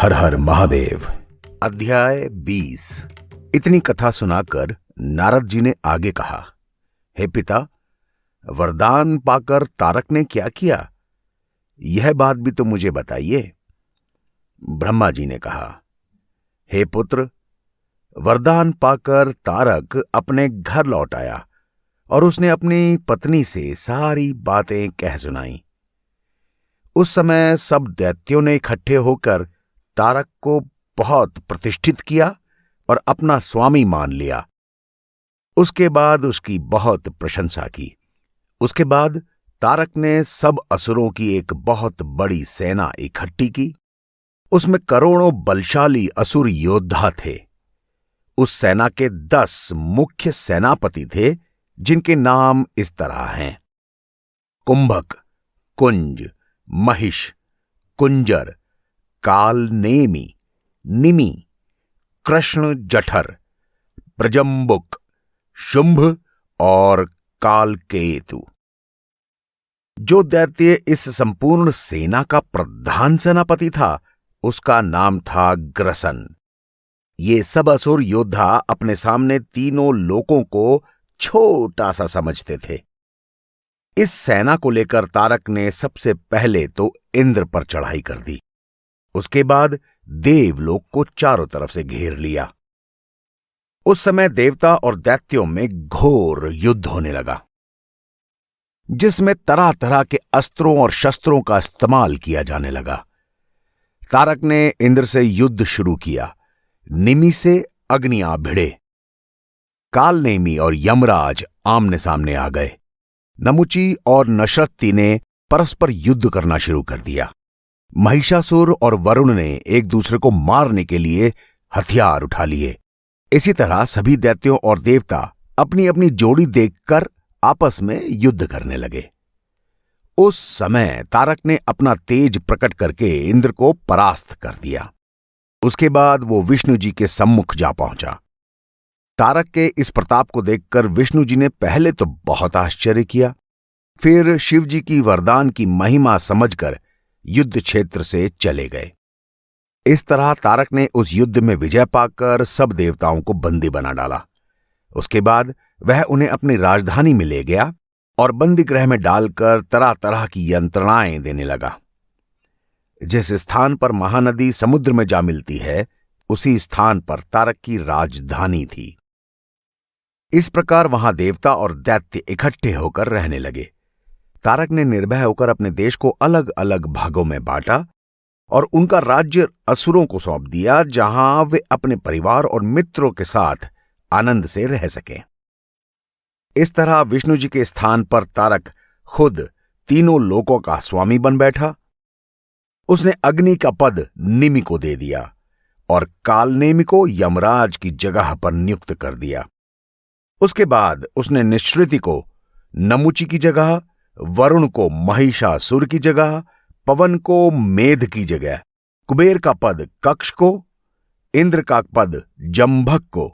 हर हर महादेव। अध्याय 20। इतनी कथा सुनाकर नारद जी ने आगे कहा, हे पिता, वरदान पाकर तारक ने क्या किया, यह बात भी तो मुझे बताइए। ब्रह्मा जी ने कहा, हे पुत्र, वरदान पाकर तारक अपने घर लौट आया और उसने अपनी पत्नी से सारी बातें कह सुनाई। उस समय सब दैत्यों ने इकट्ठे होकर तारक को बहुत प्रतिष्ठित किया और अपना स्वामी मान लिया। उसके बाद उसकी बहुत प्रशंसा की। उसके बाद तारक ने सब असुरों की एक बहुत बड़ी सेना इकट्ठी की। उसमें करोड़ों बलशाली असुर योद्धा थे। उस सेना के 10 मुख्य सेनापति थे, जिनके नाम इस तरह हैं: कुंभक, कुंज, महिष, कुंजर, कालनेमि, निमि, कृष्ण जठर, प्रजम्बुक, शुंभ और कालकेतु। जो दैत्य इस संपूर्ण सेना का प्रधान सेनापति था, उसका नाम था ग्रसन। ये सब असुर योद्धा अपने सामने तीनों लोकों को छोटा सा समझते थे। इस सेना को लेकर तारक ने सबसे पहले तो इंद्र पर चढ़ाई कर दी। उसके बाद देवलोक को चारों तरफ से घेर लिया। उस समय देवता और दैत्यों में घोर युद्ध होने लगा, जिसमें तरह तरह के अस्त्रों और शस्त्रों का इस्तेमाल किया जाने लगा। तारक ने इंद्र से युद्ध शुरू किया। निमि से अग्नियां भिड़े। कालनेमि और यमराज आमने सामने आ गए। नमुची और नशरत्ती ने परस्पर युद्ध करना शुरू कर दिया। महिषासुर और वरुण ने एक दूसरे को मारने के लिए हथियार उठा लिए। इसी तरह सभी दैत्यों और देवता अपनी अपनी जोड़ी देखकर आपस में युद्ध करने लगे। उस समय तारक ने अपना तेज प्रकट करके इंद्र को परास्त कर दिया। उसके बाद वो विष्णु जी के सम्मुख जा पहुंचा। तारक के इस प्रताप को देखकर विष्णु जी ने पहले तो बहुत आश्चर्य किया, फिर शिव जी की वरदान की महिमा समझकर युद्ध क्षेत्र से चले गए। इस तरह तारक ने उस युद्ध में विजय पाकर सब देवताओं को बंदी बना डाला। उसके बाद वह उन्हें अपनी राजधानी में ले गया और बंदी गृह में डालकर तरह तरह की यंत्रणाएं देने लगा। जिस स्थान पर महानदी समुद्र में जा मिलती है, उसी स्थान पर तारक की राजधानी थी। इस प्रकार वहां देवता और दैत्य इकट्ठे होकर रहने लगे। तारक ने निर्भय होकर अपने देश को अलग अलग भागों में बांटा और उनका राज्य असुरों को सौंप दिया, जहां वे अपने परिवार और मित्रों के साथ आनंद से रह सकें। इस तरह विष्णु जी के स्थान पर तारक खुद तीनों लोकों का स्वामी बन बैठा। उसने अग्नि का पद निमि को दे दिया और कालनेमि को यमराज की जगह पर नियुक्त कर दिया। उसके बाद उसने निश्रिति को नमुची की जगह, वरुण को महिषासुर की जगह, पवन को मेध की जगह, कुबेर का पद कक्ष को, इंद्र का पद जंभक को,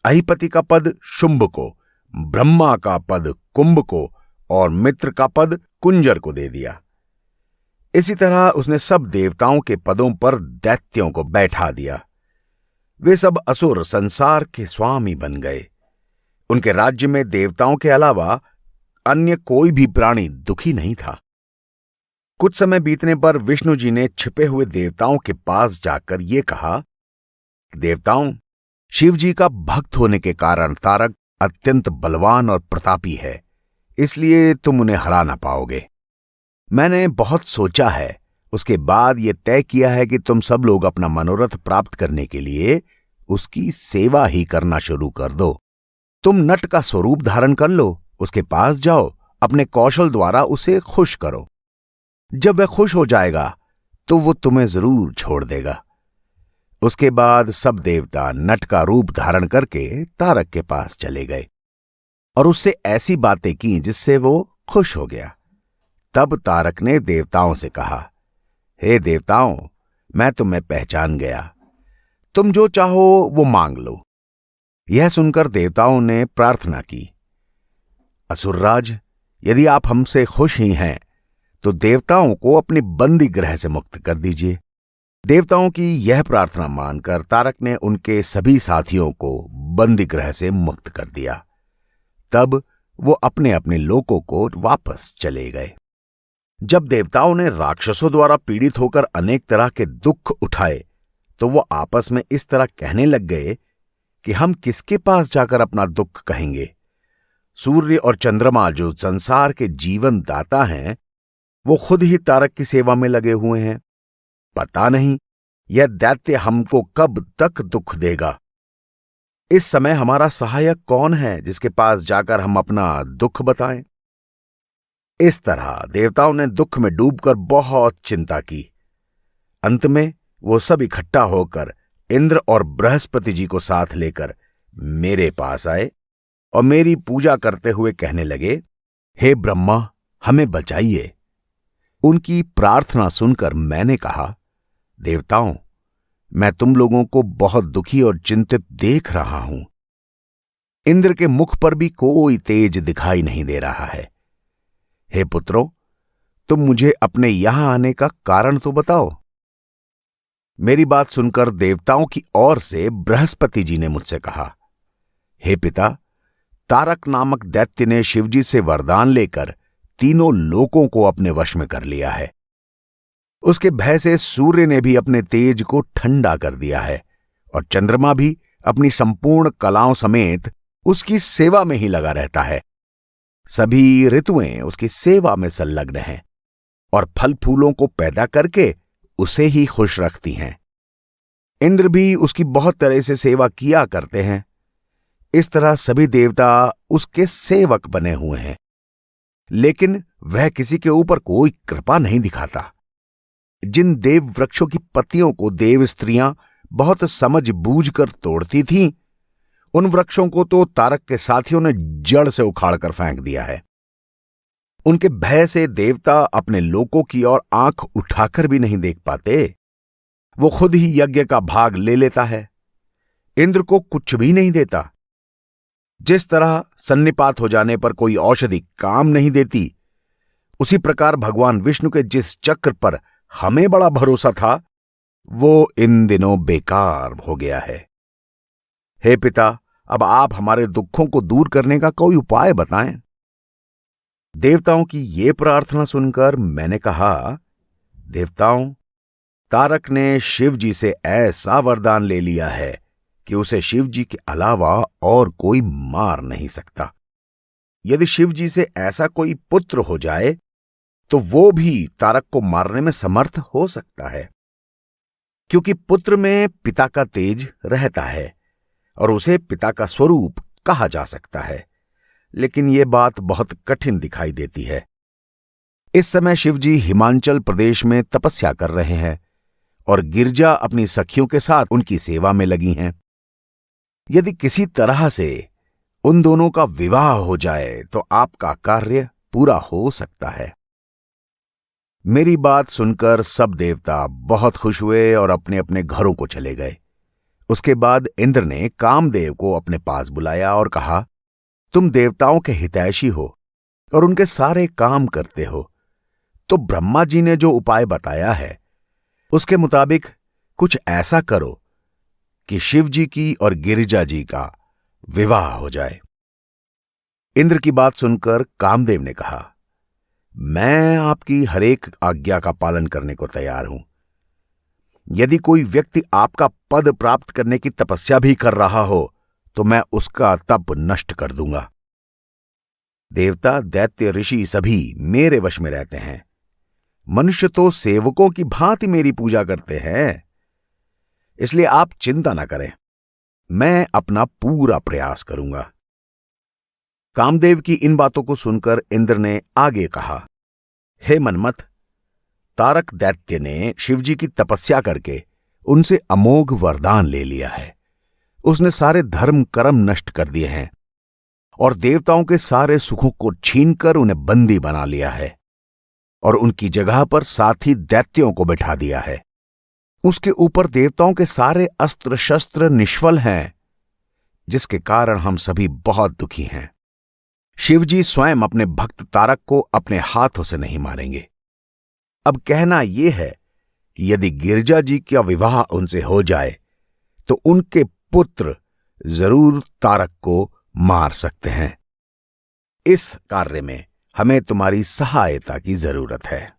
अहिपति का पद शुंभ को, ब्रह्मा का पद कुंभ को और मित्र का पद कुंजर को दे दिया। इसी तरह उसने सब देवताओं के पदों पर दैत्यों को बैठा दिया। वे सब असुर संसार के स्वामी बन गए। उनके राज्य में देवताओं के अलावा अन्य कोई भी प्राणी दुखी नहीं था। कुछ समय बीतने पर विष्णु जी ने छिपे हुए देवताओं के पास जाकर ये कहा, देवताओं, शिव जी का भक्त होने के कारण तारक अत्यंत बलवान और प्रतापी है, इसलिए तुम उन्हें हरा ना पाओगे। मैंने बहुत सोचा है, उसके बाद यह तय किया है कि तुम सब लोग अपना मनोरथ प्राप्त करने के लिए उसकी सेवा ही करना शुरू कर दो। तुम नट का स्वरूप धारण कर लो, उसके पास जाओ, अपने कौशल द्वारा उसे खुश करो। जब वह खुश हो जाएगा तो वो तुम्हें जरूर छोड़ देगा। उसके बाद सब देवता नट का रूप धारण करके तारक के पास चले गए और उससे ऐसी बातें की जिससे वो खुश हो गया। तब तारक ने देवताओं से कहा, हे देवताओं, मैं तुम्हें पहचान गया। तुम जो चाहो वो मांग लो। यह सुनकर देवताओं ने प्रार्थना की, असुरराज, यदि आप हमसे खुश ही हैं तो देवताओं को अपनी बंदी गृह से मुक्त कर दीजिए। देवताओं की यह प्रार्थना मानकर तारक ने उनके सभी साथियों को बंदी गृह से मुक्त कर दिया। तब वो अपने अपने लोकों को वापस चले गए। जब देवताओं ने राक्षसों द्वारा पीड़ित होकर अनेक तरह के दुख उठाए तो वो आपस में इस तरह कहने लग गए कि हम किसके पास जाकर अपना दुख कहेंगे। सूर्य और चंद्रमा जो संसार के जीवन दाता हैं, वो खुद ही तारक की सेवा में लगे हुए हैं। पता नहीं यह दैत्य हमको कब तक दुख देगा। इस समय हमारा सहायक कौन है जिसके पास जाकर हम अपना दुख बताएं? इस तरह देवताओं ने दुख में डूबकर बहुत चिंता की। अंत में वो सब इकट्ठा होकर इंद्र और बृहस्पति जी को साथ लेकर मेरे पास आए और मेरी पूजा करते हुए कहने लगे, हे ब्रह्मा, हमें बचाइए। उनकी प्रार्थना सुनकर मैंने कहा, देवताओं, मैं तुम लोगों को बहुत दुखी और चिंतित देख रहा हूं। इंद्र के मुख पर भी कोई तेज दिखाई नहीं दे रहा है। हे पुत्रों, तुम मुझे अपने यहां आने का कारण तो बताओ। मेरी बात सुनकर देवताओं की ओर से बृहस्पति जी ने मुझसे कहा, हे पिता, तारक नामक दैत्य ने शिवजी से वरदान लेकर तीनों लोकों को अपने वश में कर लिया है। उसके भय से सूर्य ने भी अपने तेज को ठंडा कर दिया है और चंद्रमा भी अपनी संपूर्ण कलाओं समेत उसकी सेवा में ही लगा रहता है। सभी ऋतुएं उसकी सेवा में संलग्न हैं और फल फूलों को पैदा करके उसे ही खुश रखती हैं। इंद्र भी उसकी बहुत तरह से सेवा किया करते हैं। इस तरह सभी देवता उसके सेवक बने हुए हैं, लेकिन वह किसी के ऊपर कोई कृपा नहीं दिखाता। जिन देव वृक्षों की पत्तियों को देव स्त्रियां बहुत समझ बूझ कर तोड़ती थीं, उन वृक्षों को तो तारक के साथियों ने जड़ से उखाड़कर फेंक दिया है। उनके भय से देवता अपने लोकों की ओर आंख उठाकर भी नहीं देख पाते। वो खुद ही यज्ञ का भाग ले लेता है, इंद्र को कुछ भी नहीं देता। जिस तरह सन्निपात हो जाने पर कोई औषधि काम नहीं देती, उसी प्रकार भगवान विष्णु के जिस चक्र पर हमें बड़ा भरोसा था, वो इन दिनों बेकार हो गया है। हे पिता, अब आप हमारे दुखों को दूर करने का कोई उपाय बताएं। देवताओं की ये प्रार्थना सुनकर मैंने कहा, देवताओं, तारक ने शिव जी से ऐसा वरदान ले लिया है कि उसे शिव जी के अलावा और कोई मार नहीं सकता। यदि शिव जी से ऐसा कोई पुत्र हो जाए तो वो भी तारक को मारने में समर्थ हो सकता है, क्योंकि पुत्र में पिता का तेज रहता है और उसे पिता का स्वरूप कहा जा सकता है। लेकिन यह बात बहुत कठिन दिखाई देती है। इस समय शिवजी हिमाचल प्रदेश में तपस्या कर रहे हैं और गिरजा अपनी सखियों के साथ उनकी सेवा में लगी हैं। यदि किसी तरह से उन दोनों का विवाह हो जाए तो आपका कार्य पूरा हो सकता है। मेरी बात सुनकर सब देवता बहुत खुश हुए और अपने अपने घरों को चले गए। उसके बाद इंद्र ने कामदेव को अपने पास बुलाया और कहा, तुम देवताओं के हितैषी हो और उनके सारे काम करते हो, तो ब्रह्मा जी ने जो उपाय बताया है उसके मुताबिक कुछ ऐसा करो कि शिव जी की और गिरिजा जी का विवाह हो जाए। इंद्र की बात सुनकर कामदेव ने कहा, मैं आपकी हरेक आज्ञा का पालन करने को तैयार हूं। यदि कोई व्यक्ति आपका पद प्राप्त करने की तपस्या भी कर रहा हो तो मैं उसका तप नष्ट कर दूंगा। देवता, दैत्य, ऋषि सभी मेरे वश में रहते हैं। मनुष्य तो सेवकों की भांति मेरी पूजा करते हैं, इसलिए आप चिंता न करें, मैं अपना पूरा प्रयास करूंगा। कामदेव की इन बातों को सुनकर इंद्र ने आगे कहा, हे मनमथ, तारक दैत्य ने शिवजी की तपस्या करके उनसे अमोघ वरदान ले लिया है। उसने सारे धर्म कर्म नष्ट कर दिए हैं और देवताओं के सारे सुखों को छीनकर उन्हें बंदी बना लिया है और उनकी जगह पर साथी दैत्यों को बिठा दिया है। उसके ऊपर देवताओं के सारे अस्त्र शस्त्र निष्फल हैं, जिसके कारण हम सभी बहुत दुखी हैं। शिवजी स्वयं अपने भक्त तारक को अपने हाथों से नहीं मारेंगे। अब कहना यह है कि यदि गिरजा जी का विवाह उनसे हो जाए तो उनके पुत्र जरूर तारक को मार सकते हैं। इस कार्य में हमें तुम्हारी सहायता की जरूरत है।